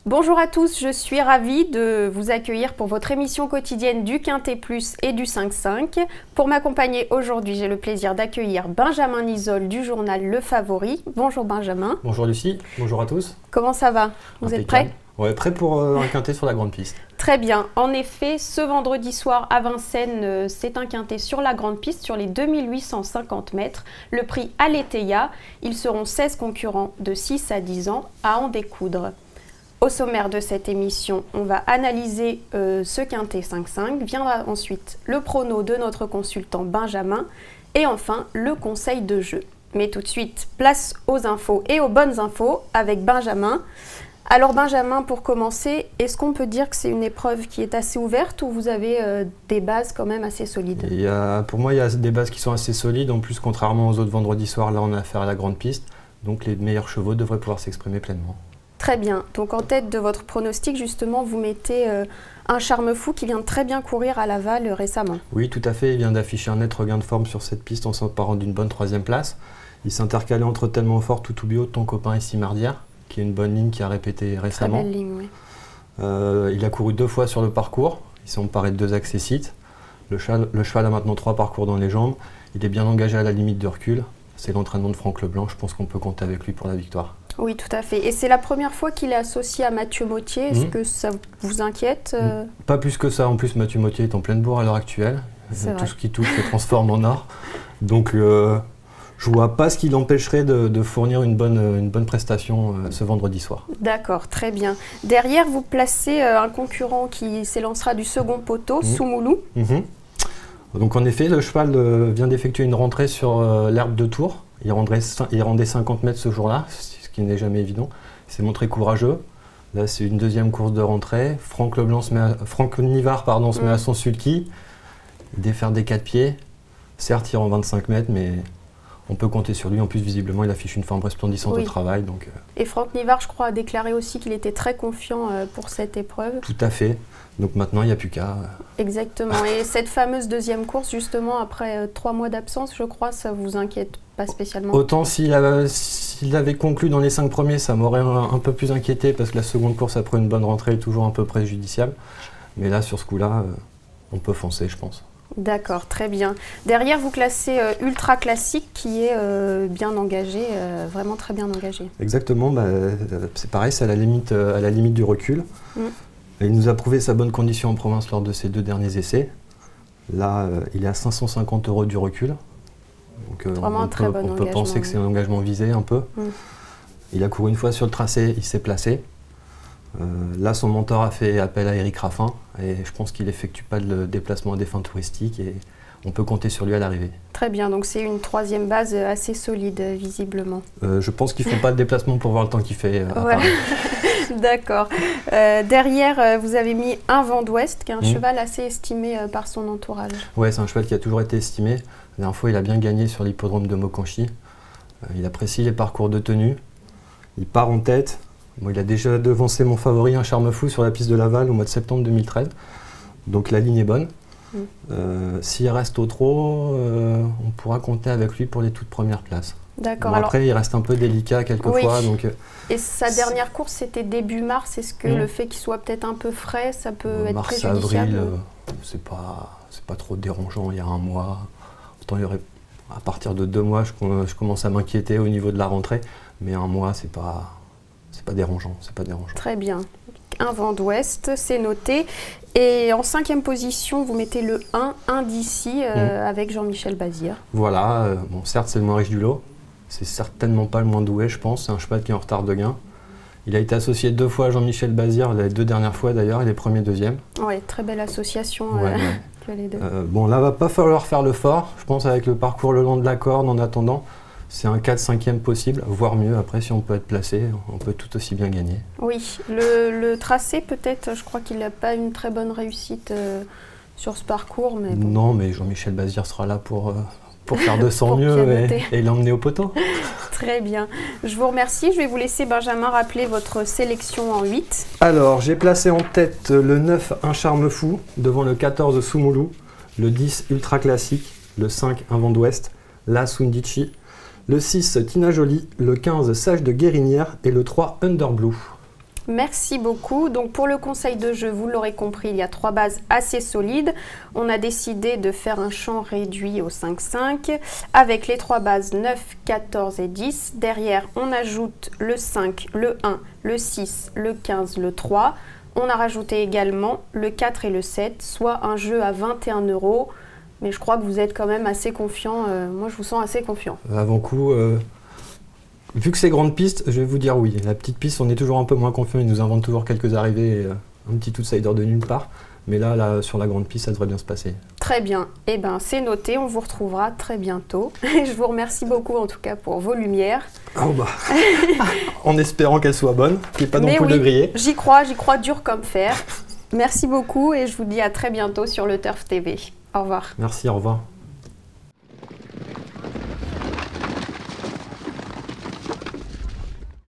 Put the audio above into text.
Bonjour à tous, je suis ravie de vous accueillir pour votre émission quotidienne du Quintet Plus et du 5-5. Pour m'accompagner aujourd'hui, j'ai le plaisir d'accueillir Benjamin Nisol du journal Le Favori. Bonjour Benjamin. Bonjour Lucie, bonjour à tous. Comment ça va? Vous êtes prêts? Ouais, prêt pour un quintet sur la grande piste. Très bien. En effet, ce vendredi soir à Vincennes, c'est un quintet sur la grande piste, sur les 2850 mètres. Le prix Aletheia. Ils seront 16 concurrents de 6 à 10 ans à en découdre. Au sommaire de cette émission, on va analyser ce quintet 5-5. Viendra ensuite le prono de notre consultant Benjamin et enfin le conseil de jeu. Mais tout de suite, place aux infos et aux bonnes infos avec Benjamin. Alors Benjamin, pour commencer, est-ce qu'on peut dire que c'est une épreuve qui est assez ouverte ou vous avez des bases quand même assez solides? Pour moi, il y a des bases qui sont assez solides. En plus, contrairement aux autres vendredis soirs, là on a affaire à la grande piste. Donc les meilleurs chevaux devraient pouvoir s'exprimer pleinement. Très bien. Donc en tête de votre pronostic, justement, vous mettez un Charme Fou qui vient de très bien courir à Laval récemment. Oui, tout à fait. Il vient d'afficher un net regain de forme sur cette piste en s'emparant d'une bonne 3e place. Il s'intercalait entre Tellement Fort, Toutoubio, Ton Copain et Simardière, qui est une bonne ligne qui a répété récemment. Très belle ligne, oui. Il a couru 2 fois sur le parcours. Il s'est emparé de 2 accessites. Le cheval a maintenant 3 parcours dans les jambes. Il est bien engagé à la limite de recul. C'est l'entraînement de Franck Leblanc. Je pense qu'on peut compter avec lui pour la victoire. Oui, tout à fait. Et c'est la première fois qu'il est associé à Mathieu Mottier. Est-ce que ça vous inquiète? Pas plus que ça. En plus, Mathieu Mottier est en pleine bourre à l'heure actuelle. Tout ce qui touche se transforme en or. Donc, je vois pas ce qui l'empêcherait de fournir une bonne prestation ce vendredi soir. D'accord, très bien. Derrière, vous placez un concurrent qui s'élancera du second poteau, Soumoulou. Donc, en effet, le cheval vient d'effectuer une rentrée sur l'herbe de Tours. Il rendait 50 mètres ce jour-là, ce qui n'est jamais évident. Il s'est montré courageux. Là, c'est une 2e course de rentrée. Franck Nivard se met à son sulky. Il défère des 4 pieds. Certes, il rend 25 mètres, mais on peut compter sur lui. En plus, visiblement, il affiche une forme resplendissante au travail. Donc, Et Franck Nivard, je crois, a déclaré aussi qu'il était très confiant pour cette épreuve. Tout à fait. Donc maintenant, il n'y a plus qu'à... Exactement. Et cette fameuse 2e course, justement, après 3 mois d'absence, je crois, ça vous inquiète pas spécialement? Autant s'il avait conclu dans les 5 premiers, ça m'aurait un peu plus inquiété parce que la seconde course après une bonne rentrée est toujours un peu préjudiciable. Mais là, sur ce coup-là, on peut foncer, je pense. D'accord, très bien. Derrière, vous classez Ultra Classique qui est bien engagé, vraiment très bien engagé. Exactement, c'est pareil, c'est à la limite du recul. Il nous a prouvé sa bonne condition en province lors de ses 2 derniers essais. Là, il est à 550 € du recul. Donc, vraiment un très bon engagement. On peut penser que c'est un engagement visé un peu. Il a couru une fois sur le tracé, il s'est placé. Là, son mentor a fait appel à Eric Raffin et je pense qu'il n'effectue pas de déplacement à des fins touristiques et on peut compter sur lui à l'arrivée. Très bien, donc c'est une 3e base assez solide, visiblement. Je pense qu'ils ne font pas de déplacement pour voir le temps qu'il fait à Paris. D'accord. Derrière, vous avez mis un Vent d'Ouest, qui est un cheval assez estimé par son entourage. Oui, c'est un cheval qui a toujours été estimé. La dernière fois, il a bien gagné sur l'hippodrome de Mokanchi. Il apprécie les parcours de tenue. Il part en tête. Bon, il a déjà devancé mon favori, un Charme Fou, sur la piste de Laval au mois de septembre 2013. Donc la ligne est bonne. S'il reste au trot, on pourra compter avec lui pour les toutes premières places. D'accord. Bon, après, il reste un peu délicat quelquefois. Oui. Donc, et sa dernière course, c'était début mars. Est-ce que le fait qu'il soit peut-être un peu frais, ça peut être préjudiciable? Mars-avril, c'est pas trop dérangeant. Il y a un mois. Autant il y aurait, à partir de 2 mois, je commence à m'inquiéter au niveau de la rentrée. Mais un mois, c'est pas dérangeant. Très bien. Un Vent d'Ouest, c'est noté. Et en 5e position, vous mettez le 1 d'ici avec Jean-Michel Bazir. Voilà. Bon, certes, c'est le moins riche du lot. C'est certainement pas le moins doué, je pense. C'est un cheval qui est en retard de gain. Il a été associé 2 fois à Jean-Michel Bazir, les 2 dernières fois d'ailleurs, il est premier, deuxième. Oui, très belle association les 2. Bon, là, va pas falloir faire le fort. Je pense avec le parcours le long de la corde en attendant. C'est un 4-5e possible, voire mieux. Après, si on peut être placé, on peut tout aussi bien gagner. Oui, le tracé peut-être, je crois qu'il n'a pas une très bonne réussite sur ce parcours. Mais bon. Non, mais Jean-Michel Bazir sera là pour faire de son mieux et l'emmener au poteau. Très bien. Je vous remercie. Je vais vous laisser, Benjamin, rappeler votre sélection en 8. Alors, j'ai placé en tête le 9, un Charme Fou, devant le 14, Soumoulou, le 10, Ultra Classique, le 5, un Vent d'Ouest, la Sundichi, le 6, Tina Jolie, le 15, Sage de Guérinière et le 3, Underblue. Merci beaucoup. Donc pour le conseil de jeu, vous l'aurez compris, il y a 3 bases assez solides. On a décidé de faire un champ réduit au 5-5 avec les 3 bases 9, 14 et 10. Derrière, on ajoute le 5, le 1, le 6, le 15, le 3. On a rajouté également le 4 et le 7, soit un jeu à 21 €. Mais je crois que vous êtes quand même assez confiant. Moi, je vous sens assez confiant. Avant coup, vu que c'est grande piste, je vais vous dire oui. La petite piste, on est toujours un peu moins confiant. Ils nous inventent toujours quelques arrivées et un petit outsider de nulle part. Mais là, sur la grande piste, ça devrait bien se passer. Très bien. Eh bien, c'est noté. On vous retrouvera très bientôt. Je vous remercie beaucoup, en tout cas, pour vos lumières. Oh bah. En espérant qu'elles soient bonnes, qu'il n'y ait pas d'ampoule de grillé. J'y crois dur comme fer. Merci beaucoup et je vous dis à très bientôt sur le Turf TV. Au revoir. Merci, au revoir.